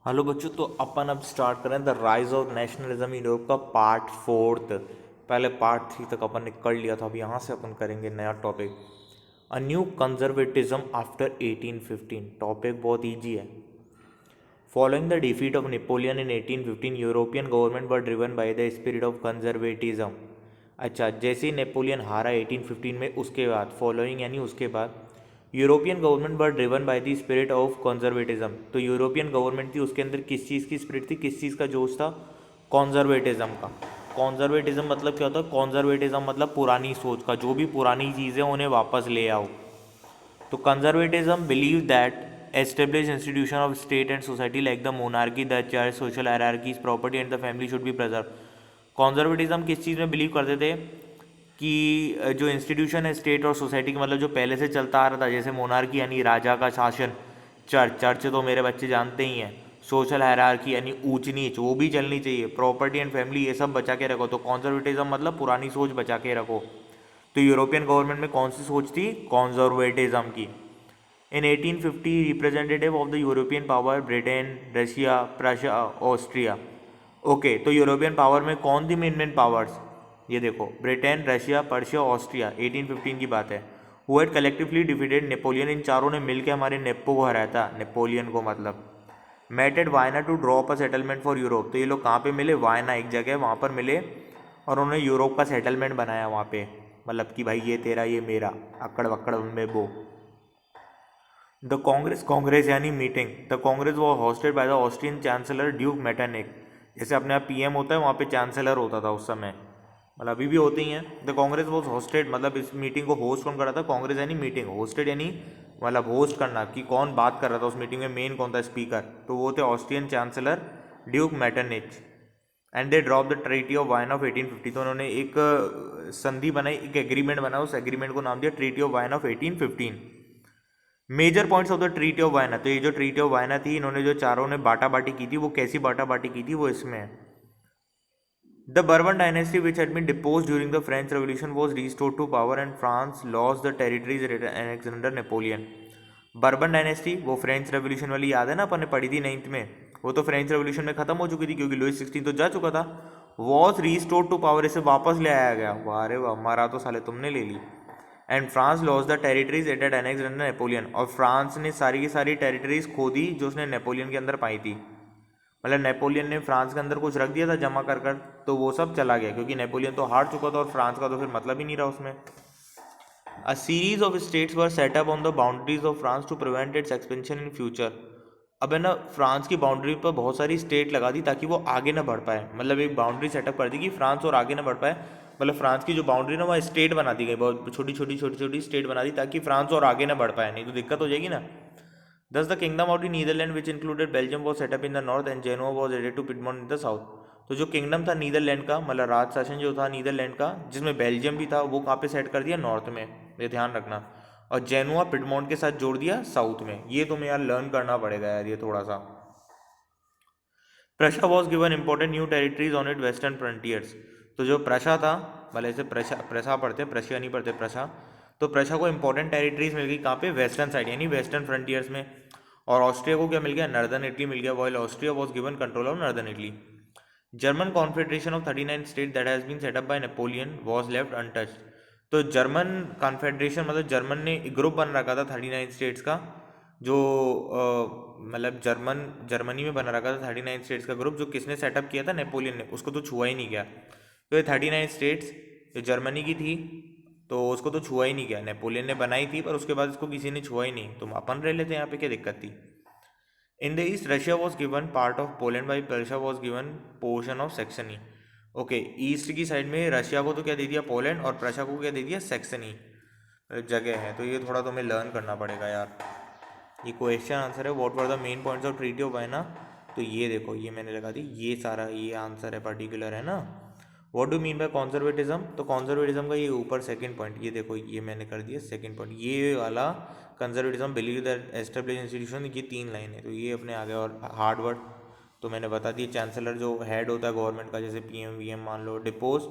Hello बच्चों, तो अपन अब स्टार्ट करें the rise of nationalism in Europe का पार्ट फोर्थ। पहले पार्ट थ्री तक अपन ने कर लिया था, अब यहाँ से अपन करेंगे नया topic, a new conservatism after 1815। Topic बहुत इजी है। Following the defeat of Napoleon in 1815, European government were driven by the spirit of conservatism. अच्छा, जैसे ही नेपोलियन हारा 1815 में, उसके बाद फॉलोइंग यानी उसके बाद European government were driven by the spirit of conservatism. तो यूरोपियन गवर्नमेंट थी, उसके अंदर किस चीज़ की स्पिरिट थी, किस चीज़ का जोश था? कॉन्जर्वेटिज्म का। कॉन्जर्वेटिज्म मतलब क्या होता है? कॉन्जर्वेटिज्म मतलब पुरानी सोच का, जो भी पुरानी चीज़ें उन्हें वापस ले आओ। तो conservatism believe that established institution of state and society like the monarchy, the church, social hierarchies, property and the family should be preserved. कॉन्जर्वेटिज्म किस चीज़ में बिलीव करते थे कि जो इंस्टीट्यूशन है स्टेट और सोसाइटी की, मतलब जो पहले से चलता आ रहा था, जैसे मोनार्की यानी राजा का शासन, चर्च तो मेरे बच्चे जानते ही हैं, सोशल हायरार्की यानी ऊंच नीच वो भी चलनी चाहिए, प्रॉपर्टी एंड फैमिली ये सब बचा के रखो। तो कॉन्जर्वेटिज्म मतलब पुरानी सोच बचा के रखो। तो यूरोपियन गवर्नमेंट में कौन सी सोच थी? कॉन्जर्वेटिज्म की। In 1850, representative of the European power Britain, Russia, Prussia, Austria. Okay, तो यूरोपियन पावर में कौन थी मेन पावर्स? ये देखो, ब्रिटेन, रशिया, पर्शिया, ऑस्ट्रिया। 1815 की बात है। Who had collectively defeated Napoleon. इन चारों ने मिलकर हमारे नेप्पो को हराया था, नेपोलियन को मतलब। Met at Vienna to draw up a settlement for Europe. तो ये लोग कहाँ पे मिले? वायना एक जगह, वहाँ पर मिले और उन्होंने यूरोप का सेटलमेंट बनाया वहाँ पे, मतलब कि भाई ये तेरा ये मेरा, अक्कड़ वक्कड़ उनमें वो। द कांग्रेस यानी मीटिंग। द कांग्रेस वो hosted by the Austrian chancellor Duke Metternich. जैसे अपने यहाँ पीएम होता है, वहाँ पे चांसलर होता था उस समय, मतलब अभी भी होते ही हैं। द कांग्रेस वॉज होस्टेड, मतलब इस मीटिंग को होस्ट कौन कर रहा था? कांग्रेस यानी मीटिंग, होस्टेड यानी मतलब होस्ट करना, कि कौन बात कर रहा था उस मीटिंग में, मेन कौन था स्पीकर, तो वो थे Austrian chancellor Duke Metternich. And they drop the treaty of Vienna of 1850। तो उन्होंने एक संधि बनाई, एक एग्रीमेंट बना, उस एग्रीमेंट को नाम दिया treaty of Vienna of 1815। Major points of the treaty of Vienna. तो ये जो ट्रीटी ऑफ वायना थी, इन्होंने जो चारों ने बाटा बाटी की थी, वो कैसी बाटा बाटी की थी वो इसमें है। The Bourbon dynasty which had been depose during the French revolution was restored to power and France lost the territories annexed under Napoleon. Bourbon dynasty, वो फ्रेंच रेवोल्यूशन वाली याद है ना, अपन ने पढ़ी थी 9th में, वो तो फ्रेंच रेवोल्यूशन में खत्म हो चुकी थी क्योंकि लुइस 16 तो जा चुका था। वॉज रिस्टोर्ड टू पावर, इसे वापस ले आया गया। वाह रे वाह, मारा तो साले तुमने ले ली। And France lost the territories it had annexed under Napoleon. और फ्रांस ने सारी की सारी टेरिटरीज खो दी जो उसने नेपोलियन के अंदर पाई थी। मतलब नेपोलियन ने फ्रांस के अंदर कुछ रख दिया था जमा कर कर, तो वो सब चला गया क्योंकि नेपोलियन तो हार चुका था और फ्रांस का तो फिर मतलब ही नहीं रहा उसमें। A series of states were set up on the boundaries of France to prevent its expansion in future. अब है ना, फ्रांस की बाउंड्री पर बहुत सारी स्टेट लगा दी ताकि वो आगे ना बढ़ पाए, मतलब एक बाउंड्री सेटअप कर दी कि फ्रांस और आगे ना बढ़ पाए। मतलब फ्रांस की जो बाउंड्री ना, वहाँ स्टेट बना दी गई, बहुत छोटी छोटी छोटी छोटी स्टेट बना दी ताकि फ्रांस और आगे ना बढ़ पाए, नहीं तो दिक्कत हो जाएगी ना। Thus, the kingdom of the Netherlands, which included Belgium, was set up in the north and Genoa was added to Piedmont in the south. तो जो किंगडम था नीदरलैंड का, मतलब राज शासन जो था नीदरलैंड का, जिसमें बेल्जियम भी था, वो कहाँ पे सेट कर दिया? नॉर्थ में, ये ध्यान रखना। और जेनुआ पिडमोंट के साथ जोड़ दिया साउथ में। ये तुम्हें यार लर्न करना पड़ेगा यार, ये थोड़ा सा। Prussia was given important new territories on it western frontiers. तो जो प्रशा था, भले से प्रशा प्रशा पढ़ते, प्रशिया नहीं पढ़ते, प्रशा। तो प्रशा को इंपॉर्टेंट टेरिटरीज मिल गई, कहाँ पे? वेस्टर्न साइड यानी वेस्टर्न फ्रंटियर्स में। और ऑस्ट्रिया को क्या मिल गया? नर्दर्न इटली मिल गया, while Austria was given control of northern Italy. German confederation of 39 state that has been set up by Napoleon was left untouched. तो जर्मन कॉन्फेडरेशन मतलब जर्मन ने एक ग्रुप बन रखा था 39 स्टेट्स का, जो मतलब जर्मनी में बना रखा था 39 स्टेट्स का ग्रुप, जो किसने सेटअप किया था? नेपोलियन ने, उसको तो छुआ ही नहीं गया। तो ये 39 स्टेट्स जो जर्मनी की थी, तो उसको तो छुआ ही नहीं गया, नेपोलियन ने बनाई थी पर उसके बाद इसको किसी ने छुआ ही नहीं, तो अपन रह लेते हैं यहाँ पे, क्या दिक्कत थी? In the east Russia was given part of Poland by Prussia was given portion of Saxony. Okay, east की साइड में रशिया को तो क्या दे दिया? पोलैंड, और प्रशा को क्या दे दिया? सेक्सनी जगह है। तो ये थोड़ा तुम्हें लर्न करना पड़ेगा यार। ये क्वेश्चन आंसर है, what were the main points of treaty of Vienna. तो ये देखो, ये मैंने लगा दी, ये सारा ये आंसर है, पर्टिकुलर है ना। What do mean by conservatism? तो कॉन्जर्वेटिज्म का ये ऊपर सेकंड पॉइंट, ये देखो ये मैंने कर दिया सेकंड पॉइंट, ये वाला conservatism believe that establish institution, ये 3 लाइन है, तो ये अपने आगे। और हार्ड वर्ड तो मैंने बता दिया, चांसलर जो हेड होता है गवर्नमेंट का, जैसे पीएम वीएम मान लो। Depose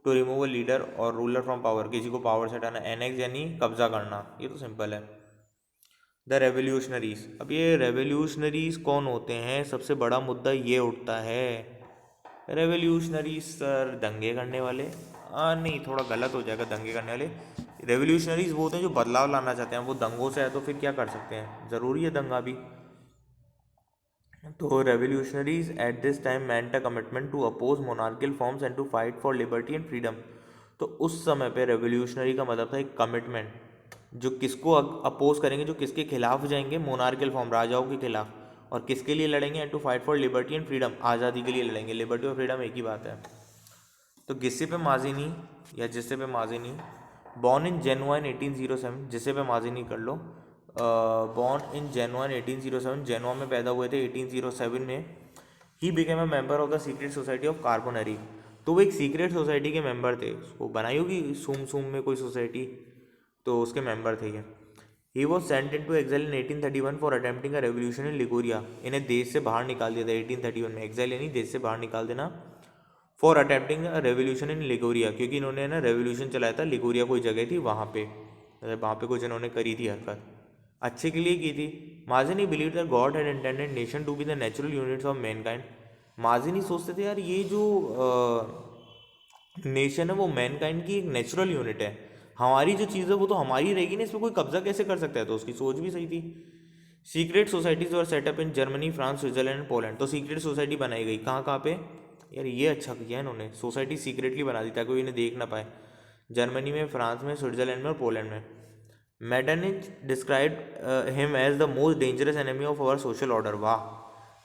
to remove a leader और रूलर फ्रॉम पावर, किसी को पावर से हटाना। एनेक्स यानी कब्जा करना, ये तो सिंपल है। The revolutionaries. अब ये रेवोल्यूशनरीज कौन होते हैं, सबसे बड़ा मुद्दा ये उठता है। रेवोल्यूशनरीज सर दंगे करने वाले, नहीं थोड़ा गलत हो जाएगा दंगे करने वाले। रेवोल्यूशनरीज वो होते हैं जो बदलाव लाना चाहते हैं, वो दंगों से है तो फिर क्या कर सकते हैं, ज़रूरी है दंगा भी। तो revolutionaries at this time meant a commitment to oppose monarchial forms and to fight for liberty and freedom. तो उस समय पे रेवोल्यूशनरी का मतलब था एक कमिटमेंट, जो किसको अपोज करेंगे, जो किसके खिलाफ जाएंगे, मोनार्कियल फॉर्म राजाओं के खिलाफ, और किसके लिए लड़ेंगे, and to fight for liberty and freedom, आज़ादी के लिए लड़ेंगे। लिबर्टी और फ्रीडम एक ही बात है। तो गिसेपे माज़िनी या जिसेपे Mazzini, born in जेनुआ in 1807, जिसेपे Mazzini कर लो, बॉर्न इन जेनुआ इन 1807, जेनुआ में पैदा हुए थे 1807 में। He became a member of the secret society of Carbonari. तो वो एक सीक्रेट सोसाइटी के मेंबर थे, उसको बनाई होगी सूम सूम में कोई सोसाइटी, तो उसके मेंबर थे ये। He was sent into exile in 1831 for attempting a revolution in Liguria. इन्हें देश से बाहर निकाल दिया था 1831 में, एक्साइल यानी देश से बाहर निकाल देना, for attempting a revolution in Liguria, क्योंकि इन्होंने ना रेवोल्यूशन चलाया था, लिगोरिया कोई जगह थी वहाँ पे, वहाँ पे कुछ इन्होंने करी थी हरकत, अच्छे के लिए की थी। Mazzini believe that God had intended nation to be the natural units of mankind. Mazzini सोचते थे यार ये जो नेशन है वो मैनकाइंड की एक नेचुरल यूनिट है, हमारी जो चीज़ है वो तो हमारी रहेगी ना, इसमें कोई कब्जा कैसे कर सकता है, तो उसकी सोच भी सही थी। Secret societies were set up in Germany, France, Switzerland and Poland. तो सीक्रेट सोसाइटी बनाई गई कहाँ कहाँ पे, यार ये अच्छा किया इन्होंने, सोसाइटी सीक्रेटली बना दी ताकि कोई इन्हें देख ना पाए, जर्मनी में, फ्रांस में, स्विट्जरलैंड में और पोलैंड में। Metternich describe him as the most dangerous enemy of our social order. वाह,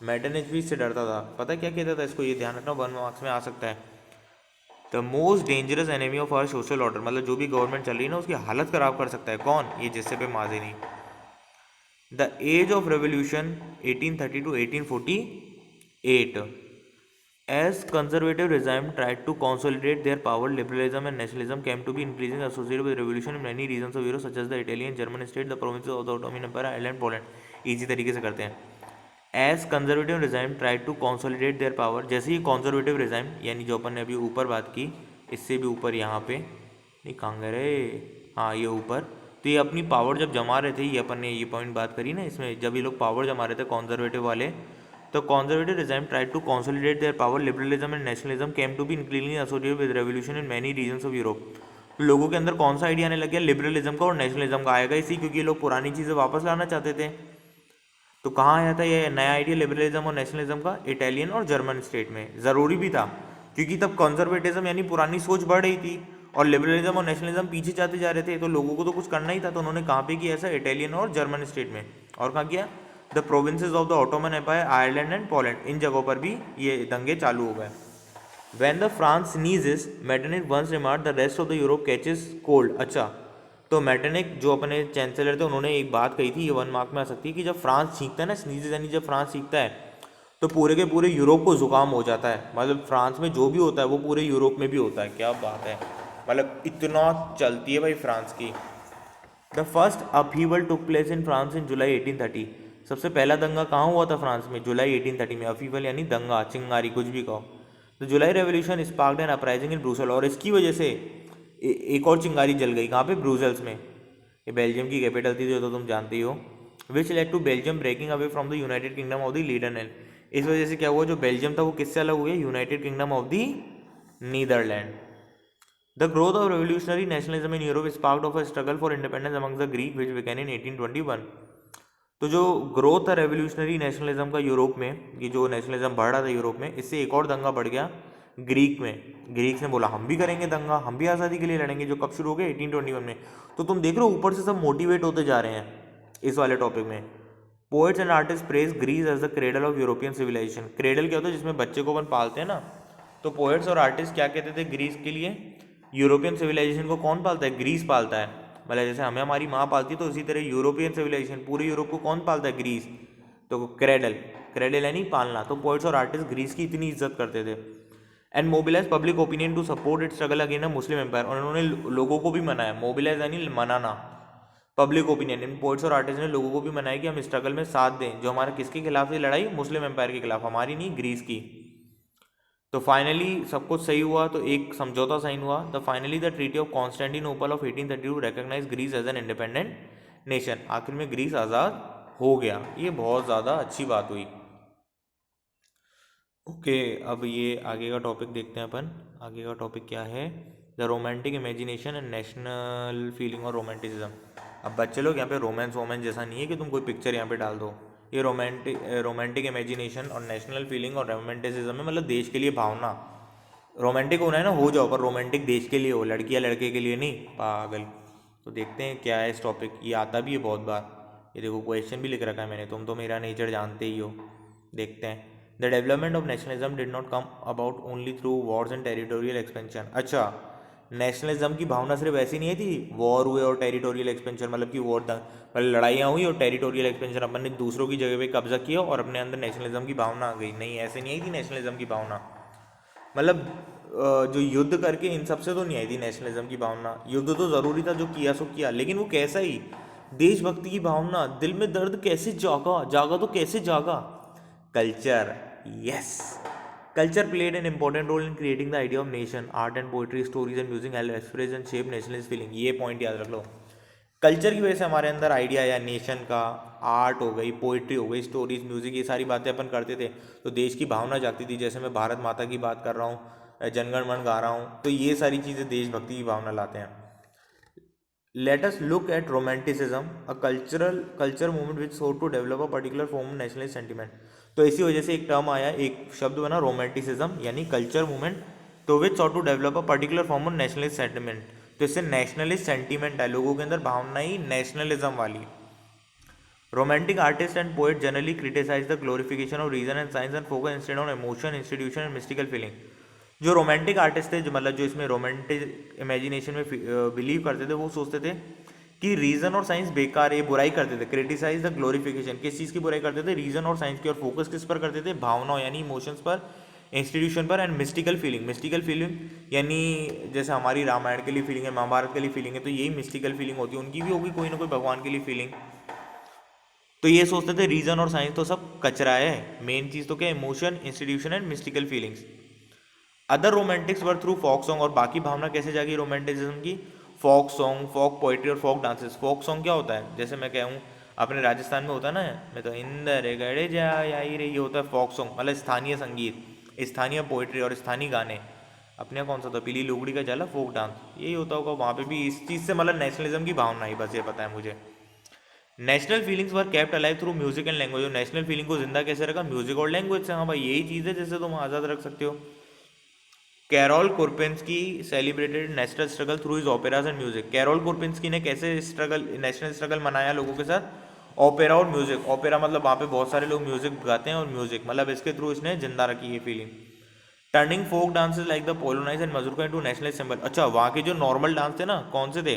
मेटरनिच भी इससे डरता था, पता है क्या कहता था, इसको ये ध्यान रखना, 1 मार्क्स में आ सकता है। The most dangerous enemy of our social order, मतलब जो भी गवर्नमेंट चल रही है ना उसकी हालत खराब कर सकता है, कौन, ये जिससे Mazzini. The age of revolution 1830 to 1848, as conservative regime tried to consolidate their power, liberalism and nationalism came to be increasingly associated with revolution in many regions of Europe, such as the Italian, German state, the provinces of the Ottoman Empire, Ireland, Poland। इसी तरीके से करते हैं। As conservative regime try to consolidate their power, जैसे ही conservative regime यानी जो अपन ने अभी ऊपर बात की, इससे भी ऊपर यहाँ पे, नहीं कहाँ गए रे, हाँ ये ऊपर, तो ये अपनी पावर जब जमा रहे थे, ये अपन ने ये पॉइंट बात करी ना इसमें, जब ये लोग पावर जमा रहे थे कॉन्जर्वेटिव वाले, तो conservative regime try to consolidate their power, liberalism and nationalism came to be increasingly associated with revolution in many regions of Europe. तो लोगों के अंदर कौन सा आइडिया आने लग गया, लिबरलिज्म का और नेशनलिज्म का आएगा, इसी क्योंकि ये लोग पुरानी चीज़ें वापस लाना चाहते थे। तो कहाँ आया था ये नया आइडिया लिबरलिज्म और नेशनलिज्म का, इटालियन और जर्मन स्टेट में। ज़रूरी भी था क्योंकि तब कंजर्वेटिज्म यानी पुरानी सोच बढ़ रही थी और लिबरलिज्म और नेशनलिज्म पीछे जाते जा रहे थे, तो लोगों को तो कुछ करना ही था, तो उन्होंने कहाँ पे किया ऐसा, इटालियन और जर्मन स्टेट में। और कहाँ किया, the provinces of the Ottoman empire, Ireland and Poland, इन जगहों पर भी ये दंगे चालू हो गए। When the France sneezes, Metternich once remark the rest of the Europe catches cold. अच्छा, तो मेटरनिक जो अपने चांसलर थे उन्होंने एक बात कही थी, ये 1 मार्क में आ सकती है, कि जब फ्रांस छींकता है ना, स्नीजेस यानी जब फ्रांस छींकता है तो पूरे के पूरे यूरोप को जुकाम हो जाता है, मतलब फ्रांस में जो भी होता है वो पूरे यूरोप में भी होता है। क्या बात है, मतलब इतना चलती है भाई फ्रांस की। The first upheaval took place in France in July 1830। सबसे पहला दंगा कहाँ हुआ था फ्रांस में, जुलाई 1830 में। अपहीवल यानी दंगा, चिंगारी, कुछ भी कहो। तो July revolution sparked an uprising in Brussels, और इसकी वजह से एक और चिंगारी जल गई, कहाँ पे, ब्रूसल्स में। ये बेल्जियम की कैपिटल थी जो तो तुम जानती हो। Which led to Belgium breaking away from the United Kingdom of the Netherlands. इस वजह से क्या हुआ, जो बेल्जियम था वो किससे अलग हो गया, United Kingdom of the Netherlands. The growth of revolutionary nationalism in Europe sparked off a struggle for independence among the Greek which began in 1821। तो जो ग्रोथ है रेवोल्यूशनरी नेशनलिज्म का यूरोप में, ये जो नेशनलिज्म बढ़ रहा था यूरोप में, इससे एक और दंगा बढ़ गया ग्रीक में। ग्रीक्स ने बोला हम भी करेंगे दंगा, हम भी आज़ादी के लिए लड़ेंगे, जो कब शुरू हो गया, 1821 में। तो तुम देख रहे हो ऊपर से सब मोटिवेट होते जा रहे हैं इस वाले टॉपिक में। Poets and artist praise Greece as the cradle of European civilisation. Cradle क्या होता है, जिसमें बच्चे को अपन पालते हैं ना, तो पोएट्स और आर्टिस्ट क्या कहते थे ग्रीस के लिए, यूरोपियन सिविलाइजेशन को कौन पालता है, ग्रीस पालता है। मतलब जैसे हमें हमारी माँ पालती है, तो इसी तरह यूरोपियन सिविलाइजेशन पूरे यूरोप को कौन पालता है, ग्रीस। तो क्रेडल, क्रेडल यानी पालना। तो पोएट्स और आर्टिस्ट ग्रीस की इतनी इज्जत करते थे। And mobilise public opinion to support it struggle against a Muslim empire. और उन्होंने लोगों को भी मनाया, मोबिलाइज यानी मनाना, पब्लिक ओपिनियन। इन पोएट्स और आर्टिस्ट ने लोगों को भी मनाया कि हम स्ट्रगल में साथ दें, जो हमारा किसके खिलाफ थी लड़ाई, मुस्लिम एम्पायर के खिलाफ, हमारी नहीं, ग्रीस की। तो फाइनली सब कुछ सही हुआ, तो एक समझौता साइन हुआ। The finally the treaty of Constantinople of 1832 recognise Greece as an independent nation. आखिर में ग्रीस आज़ाद हो गया। ये बहुत ज़्यादा अच्छी बात हुई। ओके, अब ये आगे का टॉपिक देखते हैं अपन। आगे का टॉपिक क्या है? The romantic imagination and national feeling और रोमांटिसिज्म। अब बच्चे लोग यहाँ पे रोमांस वोमेंस जैसा नहीं है कि तुम कोई पिक्चर यहाँ पे डाल दो। ये रोमांटिक इमेजिनेशन और नेशनल फीलिंग और रोमांटिसिज्म में मतलब देश के लिए भावना। रोमांटिक होना है ना, हो जाओ, पर रोमांटिक देश के लिए हो, लड़की या लड़के के लिए नहीं, पागल। तो देखते हैं क्या है इस टॉपिक। ये आता भी है बहुत बार। ये देखो क्वेश्चन भी लिख रखा है मैंने, तुम तो मेरा नेचर जानते ही हो। देखते हैं। The development of nationalism did not come about only through Wars and territorial expansion. अच्छा, नेशनलिज्म की भावना सिर्फ ऐसी नहीं आई थी, वॉर हुए और टेरिटोरियल एक्सपेंशन, मतलब कि वॉर मतलब लड़ाइयाँ हुई और टेरिटोरियल एक्सपेंशन, अपन ने दूसरों की जगह पे कब्जा किया और अपने अंदर नेशनलिज्म की भावना आ गई। नहीं, ऐसे नहीं आई थी नेशनलिज्म की भावना। मतलब जो युद्ध करके इन सबसे तो नहीं आई थी नेशनलिज्म की भावना। युद्ध तो ज़रूरी था, जो किया सो किया, लेकिन वो कैसा ही देशभक्ति की भावना, दिल में दर्द कैसे जागा, जागा तो कैसे जागा? Culture, yes. Culture played an important role in creating the idea of nation. Art and poetry, stories and music help express and shape nationalist feeling. ये पॉइंट याद रख लो। कल्चर की वजह से हमारे अंदर आइडिया या नेशन का, आर्ट हो गई, पोइट्री हो गई, स्टोरीज, म्यूजिक, ये सारी बातें अपन करते थे तो देश की भावना जागती थी। जैसे मैं भारत माता की बात कर रहा हूँ, जनगण मन गा रहा हूँ, तो ये सारी चीज़ें देशभक्ति की भावना लाते हैं। Let us look at romanticism, a culture movement which sought to develop a particular form of nationalist sentiment. तो इसी वजह से एक टर्म आया, एक शब्द बना रोमांटिसिज्म, यानी कल्चर मूवमेंट तो which sought to develop a particular form of nationalist sentiment. तो इससे नेशनलिस्ट सेंटीमेंट है, लोगों के अंदर भावना ही नेशनलिज्म वाली। Romantic artist and poet generally criticize the glorification of reason and science and focus instead on emotion, institution and mystical feeling. जो रोमांटिक आर्टिस्ट थे, जो मतलब जो इसमें रोमांटिक इमेजिनेशन में बिलीव करते थे, वो सोचते थे कि रीजन और साइंस बेकार है, ये बुराई करते थे। क्रिटिसाइज द ग्लोरिफिकेशन, किस चीज़ की बुराई करते थे? रीजन और साइंस की। और फोकस किस पर करते थे? भावनाओं यानी इमोशंस पर, इंस्टीट्यूशन पर, and mystical feeling. Mystical feeling यानी जैसे हमारी रामायण के लिए फीलिंग है, महाभारत के लिए फीलिंग है, तो यही मिस्टिकल फीलिंग होती है। उनकी भी होगी कोई ना कोई भगवान के लिए फीलिंग। तो ये सोचते थे रीजन और साइंस तो सब कचरा है, मेन चीज़ तो क्या? Emotion, institution and mystical feelings. Other romantics were through folk song. और बाकी भावना कैसे जागी रोमांटिसिज्म की? फोक सॉन्ग, फोक पोइट्री और फोक डांसेस। फोक सॉन्ग क्या होता है? जैसे मैं कहूँ, अपने राजस्थान में होता है ना, मैं तो इंदर गड़े जा आई रे, ये होता है फोक सॉन्ग, मतलब स्थानीय संगीत, स्थानीय पोइट्री और स्थानीय गाने। अपने यहाँ कौन सा था? पीली लुगड़ी का जाला, फोक डांस, यही होता होगा वहाँ पे भी। इस चीज़ से मतलब नेशनलिज्म की भावना ही, बस ये पता है मुझे। National feelings were kept alive through music and language. National feeling को जिंदा कैसे रखा? म्यूजिक और लैंग्वेज से। हाँ भाई, यही चीज़ है जिससे तुम आज़ाद रख सकते हो। Karol Kurpinski celebrated national struggle through his operas and music. Karol Kurpinski ने कैसे स्ट्रगल, नेशनल स्ट्रगल मनाया लोगों के साथ? ओपेरा और म्यूजिक। ओपेरा मतलब वहाँ पे बहुत सारे लोग म्यूजिक गाते हैं, और म्यूजिक मतलब इसके थ्रू इसने जिंदा रखी ये feeling. Turning folk dances like the polonaise and mazurka into national symbol. अच्छा, वहाँ के जो नॉर्मल डांस थे ना, कौन से थे?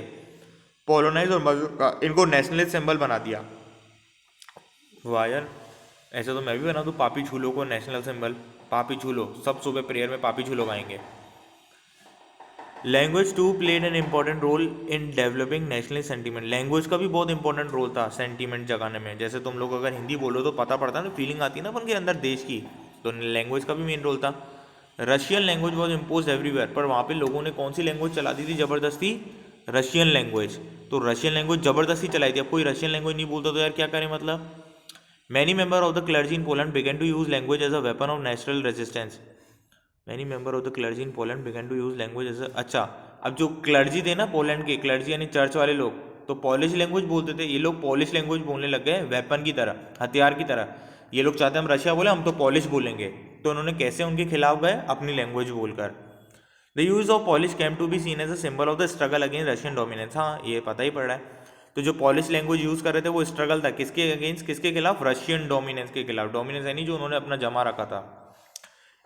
पोलोनाइज और मजूरका, इनको नेशनल सिंबल बना दिया। वाह यार, ऐसे तो मैं भी बना दूँ पापी छूलो को नेशनल सिंबल। पापी छूलो, सब सुबह प्रेयर में पापी छूलो गाएंगे। Language too played an important role in developing national sentiment. Language का भी बहुत इंपॉर्टेंट रोल था सेंटीमेंट जगाने में। जैसे तुम लोग अगर हिंदी बोलो तो पता पड़ता है ना, फीलिंग आती है ना अपन के अंदर देश की, तो लैंग्वेज का भी मेन रोल था। Russian language was impose everywhere. पर वहाँ पे लोगों ने कौन सी लैंग्वेज चला दी थी ज़बरदस्ती? Russian language. तो रशियन लैंग्वेज ज़बरदस्ती चलाई थी। अब कोई रशियन लैंग्वेज नहीं बोलता तो यार क्या करें मतलब। Many member of the clergy in Poland began to use language as a weapon of national resistance. Many member of the clergy in Poland began to use language as. अच्छा, अब जो क्लर्जी थे ना पोलैंड के, clergy यानी church वाले लोग, तो पॉलिश लैंग्वेज बोलते थे। ये लोग पॉलिश लैंग्वेज बोलने लग गए, वेपन की तरह, हथियार की तरह। ये लोग चाहते हैं हम रशिया बोले, हम तो पॉलिश बोलेंगे। तो उन्होंने कैसे उनके खिलाफ गए? अपनी लैंग्वेज बोलकर। The use of Polish came to be seen as a symbol of the struggle against Russian dominance. हाँ, ये पता ही पड़ रहा है। तो जो पॉलिश लैंग्वेज यूज कर रहे थे वो स्ट्रगल था किसके अगेंस्ट? किसके खिलाफ? रशियन डोमिनेंस के खिलाफ। डोमिनेंस यानी जो उन्होंने अपना जमा रखा था।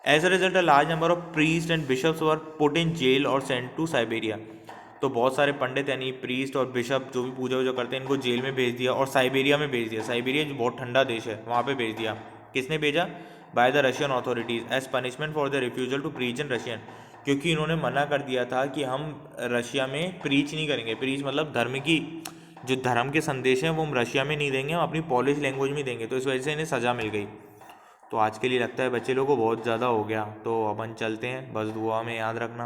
As a result a large number of priest and bishops were put in jail और सेंट टू साइबेरिया। तो बहुत सारे पंडित यानी प्रीस्ट और बिशप जो भी पूजा वूजा करते हैं, इनको जेल में भेज दिया और साइबेरिया में भेज दिया। साइबेरिया जो बहुत ठंडा देश है, वहाँ पे भेज दिया। किसने भेजा? By the Russian authorities as punishment for the refusal to preach in Russian. क्योंकि इन्होंने मना कर दिया था कि हम रशिया में प्रीच नहीं करेंगे। प्रीच मतलब धर्म की, जो धर्म के संदेश हैं वो हम रशिया में नहीं देंगे, हम अपनी पॉलिश लैंग्वेज में देंगे। तो इस वजह से इन्हें सज़ा मिल गई। तो आज के लिए लगता है बच्चे लोगों को बहुत ज़्यादा हो गया, तो अपन चलते हैं, बस दुआ में याद रखना।